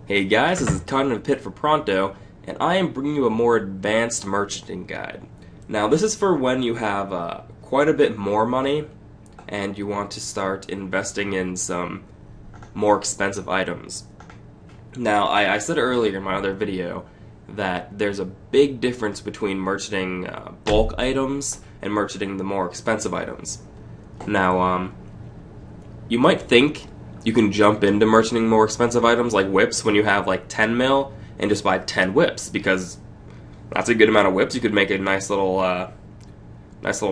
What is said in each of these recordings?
Hey guys, this is Cognitive Pit for Pronto, and I am bringing you a more advanced merchanting guide. Now, this is for when you have quite a bit more money and you want to start investing in some more expensive items. Now, I said earlier in my other video that there's a big difference between merchanting bulk items and merchanting the more expensive items. Now, you might think you can jump into merchanting more expensive items like whips when you have like 10 mil and just buy 10 whips, because that's a good amount of whips. You could make a nice little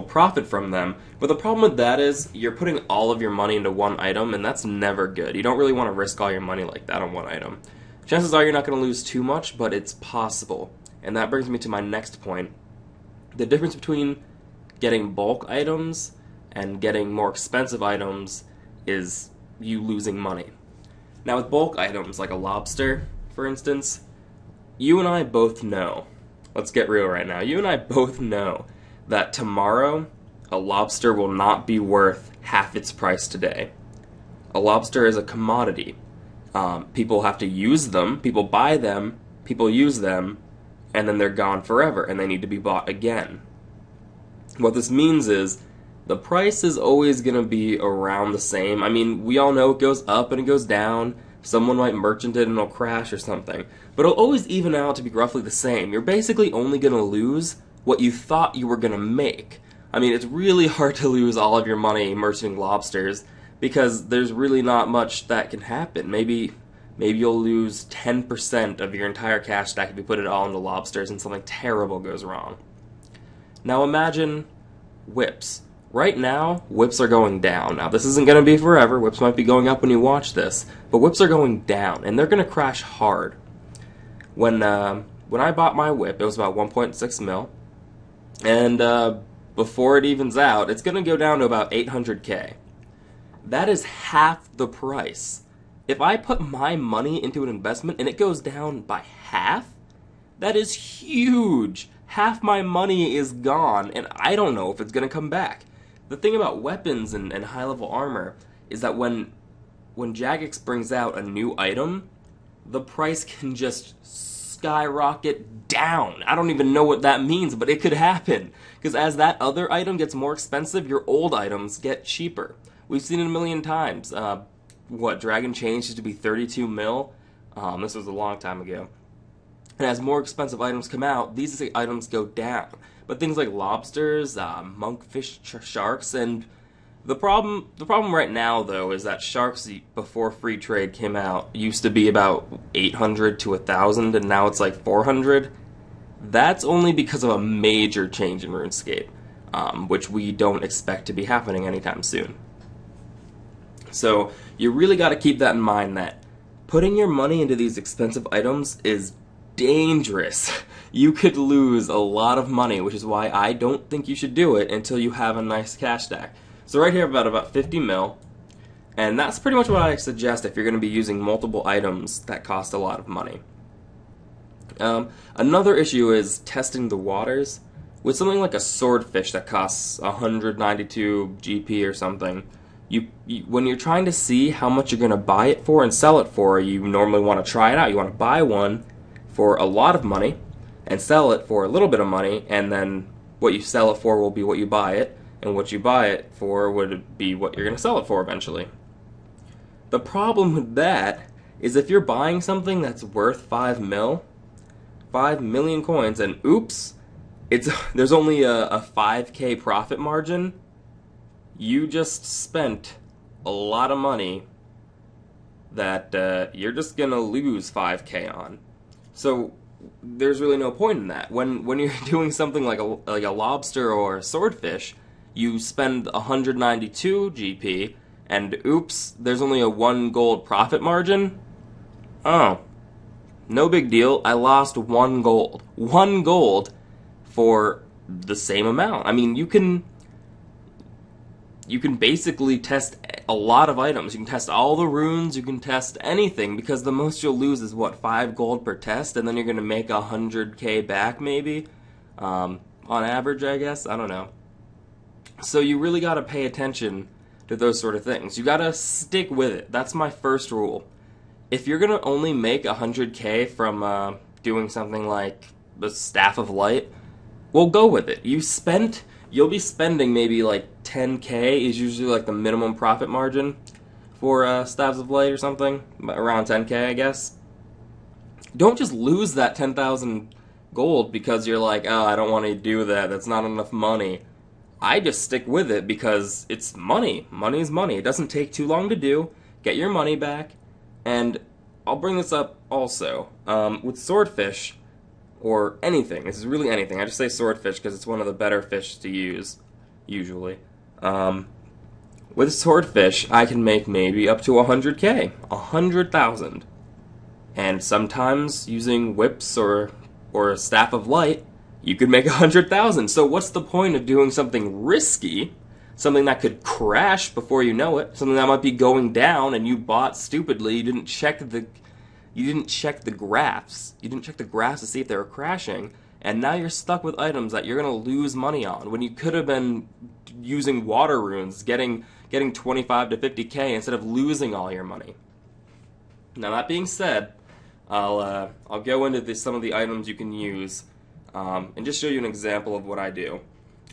profit from them. But the problem with that is you're putting all of your money into one item, and that's never good. You don't really want to risk all your money like that on one item. Chances are you're not going to lose too much, but it's possible. And that brings me to my next point. The difference between getting bulk items and getting more expensive items is you losing money. Now, with bulk items like a lobster, for instance, you and I both know, let's get real right now, you and I both know that tomorrow a lobster will not be worth half its price today. A lobster is a commodity. People have to use them, people buy them, people use them, and then they're gone forever, and they need to be bought again. What this means is the price is always going to be around the same. I mean, we all know it goes up and it goes down. Someone might merchant it and it'll crash or something. But it'll always even out to be roughly the same. You're basically only going to lose what you thought you were going to make. I mean, it's really hard to lose all of your money merchanting lobsters because there's really not much that can happen. Maybe you'll lose 10% of your entire cash stack if you put it all into lobsters and something terrible goes wrong. Now imagine whips. Right now, whips are going down. Now, this isn't going to be forever. Whips might be going up when you watch this. But whips are going down, and they're going to crash hard. When I bought my whip, it was about 1.6 mil. And before it evens out, it's going to go down to about 800K. That is half the price. If I put my money into an investment and it goes down by half, that is huge. Half my money is gone, and I don't know if it's going to come back. The thing about weapons and high-level armor is that when Jagex brings out a new item, the price can just skyrocket down. I don't even know what that means, but it could happen. Because as that other item gets more expensive, your old items get cheaper. We've seen it a million times. Dragon Chains used to be 32 mil? This was a long time ago. And as more expensive items come out, these items go down. But things like lobsters, monkfish, sharks, and the problem right now, though, is that sharks, before free trade came out, used to be about 800 to 1,000, and now it's like 400. That's only because of a major change in Runescape, which we don't expect to be happening anytime soon. So you really got to keep that in mind, that putting your money into these expensive items is dangerous. You could lose a lot of money, which is why I don't think you should do it until you have a nice cash stack. So right here, about 50 mil, and that's pretty much what I suggest if you're going to be using multiple items that cost a lot of money. Another issue is testing the waters. With something like a swordfish that costs 192 GP or something, when you're trying to see how much you're going to buy it for and sell it for, you normally want to try it out. You want to buy one for a lot of money and sell it for a little bit of money, and then what you sell it for will be what you buy it, and what you buy it for would be what you're going to sell it for eventually. The problem with that is if you're buying something that's worth 5 million coins, and oops, there's only a 5K profit margin, you just spent a lot of money that you're just going to lose 5K on. So there's really no point in that. When you're doing something like a lobster or a swordfish, you spend 192 GP, and oops, there's only a 1 gold profit margin. Oh, no big deal. I lost 1 gold. 1 gold for the same amount. I mean, you can basically test a lot of items. You can test all the runes, you can test anything, because the most you'll lose is, 5 gold per test, and then you're going to make 100K back, maybe? On average, I guess? I don't know. So you really got to pay attention to those sort of things. You got to stick with it. That's my first rule. if you're gonna only make 100K from doing something like the Staff of Light, well, go with it. You'll be spending maybe like 10K is usually like the minimum profit margin for Staffs of Light or something, around 10K, I guess. Don't just lose that 10,000 gold because you're like, oh, I don't want to do that. That's not enough money. I just stick with it because it's money. Money is money. It doesn't take too long to do. Get your money back. And I'll bring this up also. With swordfish, or anything, this is really anything. I just say swordfish because it's one of the better fish to use, usually. With swordfish, I can make maybe up to 100K. 100,000. And sometimes using whips or a Staff of Light, you could make 100,000. So what's the point of doing something risky, something that could crash before you know it, something that might be going down and you bought stupidly, you didn't check the graphs. You didn't check the graphs to see if they were crashing, and now you're stuck with items that you're going to lose money on when you could have been using water runes, getting 25 to 50K instead of losing all your money. Now that being said, I'll go into some of the items you can use and just show you an example of what I do.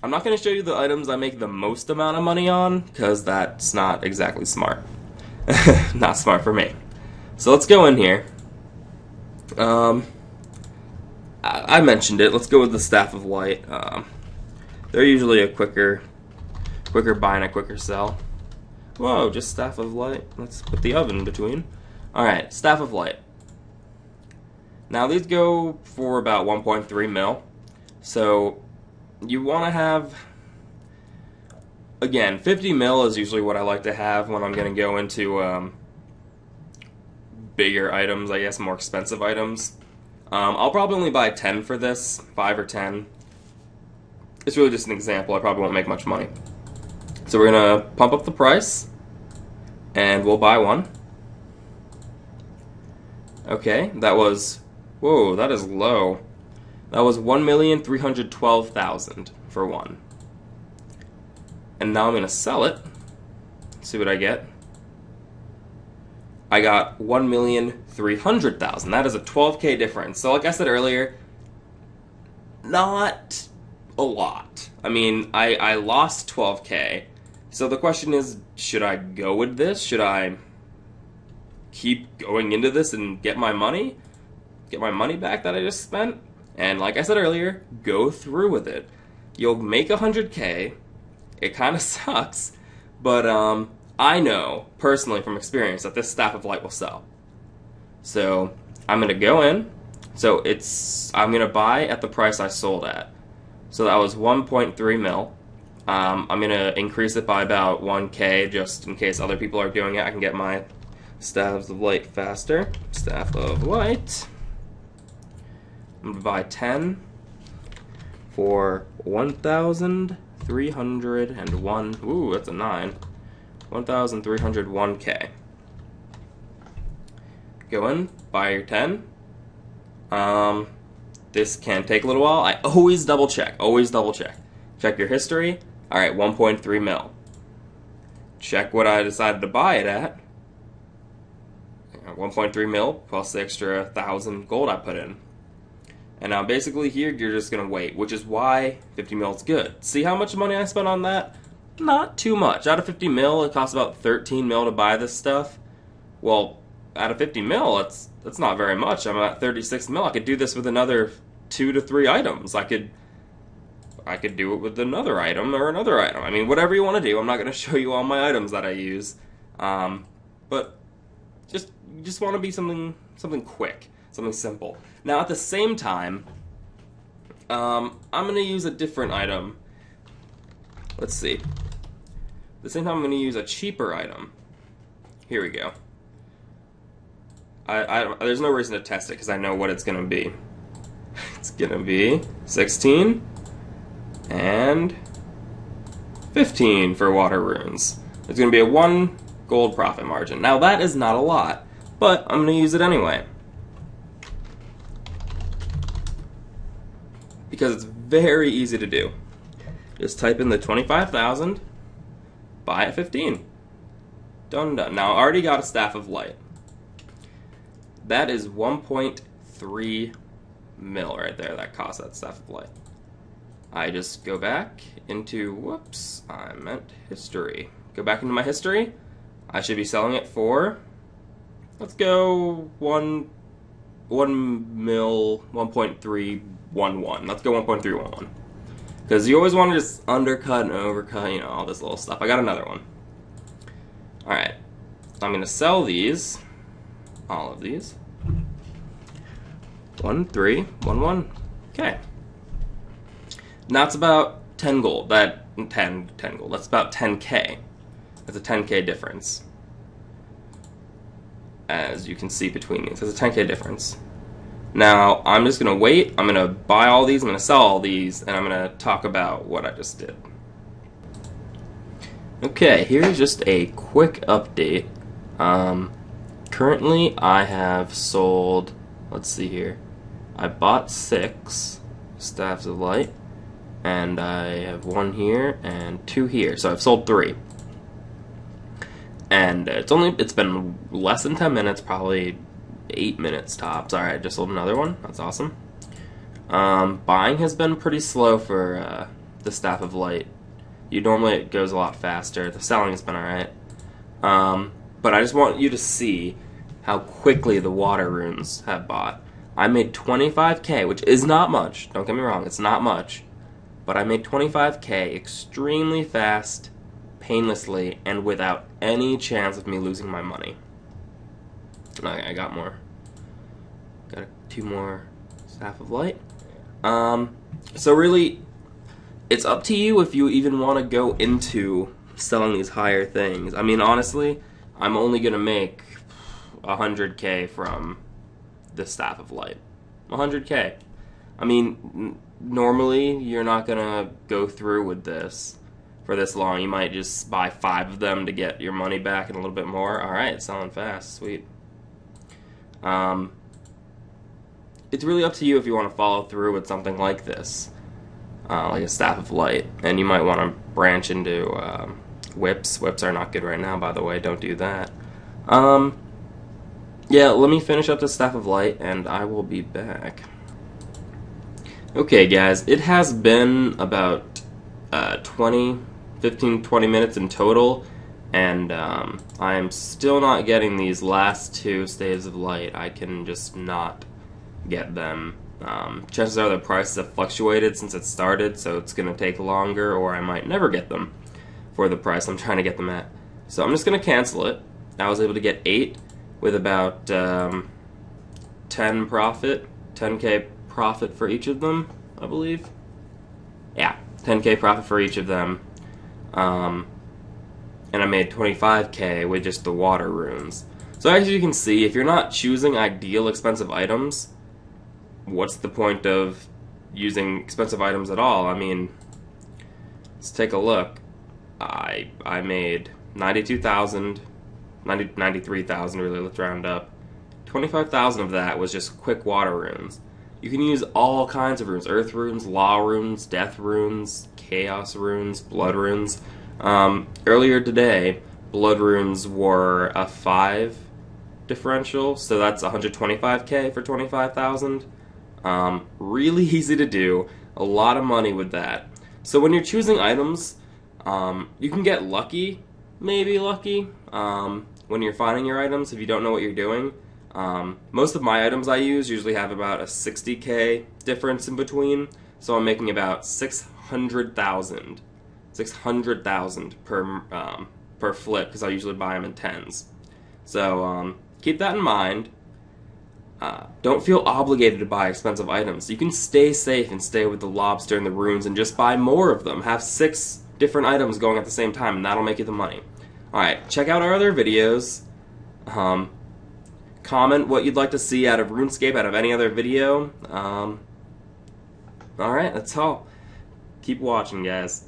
I'm not going to show you the items I make the most amount of money on, because that's not exactly smart. Not smart for me. So let's go in here. I mentioned it. Let's go with the Staff of Light. They're usually a quicker buy and a quicker sell. Whoa, just Staff of Light. Let's put the oven in between. Alright, Staff of Light. Now these go for about 1.3 mil. So you want to have, again, 50 mil is usually what I like to have when I'm going to go into bigger items, I guess, more expensive items. I'll probably only buy 10 for this, 5 or 10. It's really just an example. I probably won't make much money. So we're going to pump up the price, and we'll buy one. Okay, that was, whoa, that is low. That was 1,312,000 for one. And now I'm going to sell it. See what I get. I got 1,300,000. That is a 12K difference. So like I said earlier, not a lot. I mean, I lost 12K. So the question is, should I go with this? Should I keep going into this and get my money? Get my money back that I just spent? And like I said earlier, go through with it. You'll make 100K. It kind of sucks, but I know, personally from experience, that this Staff of Light will sell. So I'm going to go in. So I'm going to buy at the price I sold at. So that was 1.3 mil. I'm going to increase it by about 1K just in case other people are doing it. I can get my Staffs of Light faster. Staff of Light. I'm going to buy 10 for 1,301. Ooh, that's a 9. 1,301K. Go in, buy your 10. This can take a little while. I always double check. Always double check. Check your history. Alright, 1.3 mil. Check what I decided to buy it at. 1.3 mil plus the extra 1,000 gold I put in. And now basically here you're just going to wait, which is why 50 mil is good. See how much money I spent on that? Not too much. Out of 50 mil, it costs about 13 mil to buy this stuff. Well, out of 50 mil, that's not very much. I'm at 36 mil. I could do this with another 2 to 3 items. I could do it with another item or another item. I mean, whatever you want to do. I'm not going to show you all my items that I use. But you just want to be something quick, something simple. Now, at the same time, I'm going to use a different item. Let's see. At the same time, I'm going to use a cheaper item. Here we go. There's no reason to test it because I know what it's going to be. It's going to be 16 and 15 for water runes. It's going to be a 1 gold profit margin. Now, that is not a lot, but I'm going to use it anyway. Because it's very easy to do. Just type in the 25,000, buy at 15. Done, done. Now, I already got a Staff of Light. That is 1.3 mil right there. That cost that Staff of Light. I just go back into, whoops, I meant history. Go back into my history. I should be selling it for, let's go 1 mil, 1.311. Let's go 1.311. Because you always want to just undercut and overcut, you know, all this little stuff. I got another one. Alright. I'm going to sell these. All of these. 1.311. Okay. Now it's about 10 gold. 10 gold. That's about 10k. That's a 10k difference. As you can see between these. There's a 10k difference. Now, I'm just going to wait. I'm going to buy all these. I'm going to sell all these. And I'm going to talk about what I just did. Okay, here's just a quick update. Currently, I have sold, let's see here. I bought 6 Staffs of Light. And I have 1 here and 2 here. So I've sold 3. And it's been less than 10 minutes, probably 8 minutes tops. Alright, just sold another one. That's awesome. Buying has been pretty slow for the Staff of Light. Normally it goes a lot faster. The selling has been alright. But I just want you to see how quickly the water runes have bought. I made 25k, which is not much. Don't get me wrong, it's not much. But I made 25k extremely fast, painlessly, and without any chance of me losing my money. Okay, I got more. Got 2 more Staff of Light. So really, it's up to you if you even want to go into selling these higher things. I mean, honestly, I'm only going to make 100k from the Staff of Light. 100k. I mean, normally you're not going to go through with this for this long. You might just buy 5 of them to get your money back and a little bit more. Alright, selling fast. Sweet. It's really up to you if you want to follow through with something like this. Like a Staff of Light. And you might want to branch into whips. Whips are not good right now, by the way. Don't do that. Yeah, let me finish up the Staff of Light, and I will be back. Okay, guys, it has been about 15-20 minutes in total, and I am still not getting these last 2 Staves of Light. I can just not get them. Chances are the prices have fluctuated since it started, so it's going to take longer, or I might never get them for the price I'm trying to get them at. So I'm just going to cancel it. I was able to get 8 with about 10 profit, 10k profit for each of them, I believe. Yeah, 10k profit for each of them. And I made 25k with just the water runes. So as you can see, if you're not choosing ideal expensive items, what's the point of using expensive items at all? I mean, let's take a look. I made 92,000, 93,000 really, let's round up. 25,000 of that was just quick water runes. You can use all kinds of runes: earth runes, law runes, death runes, chaos runes, blood runes. Earlier today, blood runes were a 5 differential, so that's 125k for 25,000. Really easy to do, a lot of money with that. So when you're choosing items, you can get lucky, maybe lucky, when you're finding your items if you don't know what you're doing. Most of my items I use usually have about a 60k difference in between, so I'm making about 600,000 per flip, because I usually buy them in 10s. So keep that in mind. Don't feel obligated to buy expensive items. You can stay safe and stay with the lobster and the runes and just buy more of them. Have 6 different items going at the same time, and that'll make you the money. Alright, check out our other videos. Comment what you'd like to see out of RuneScape, out of any other video. Alright, that's all. Keep watching, guys.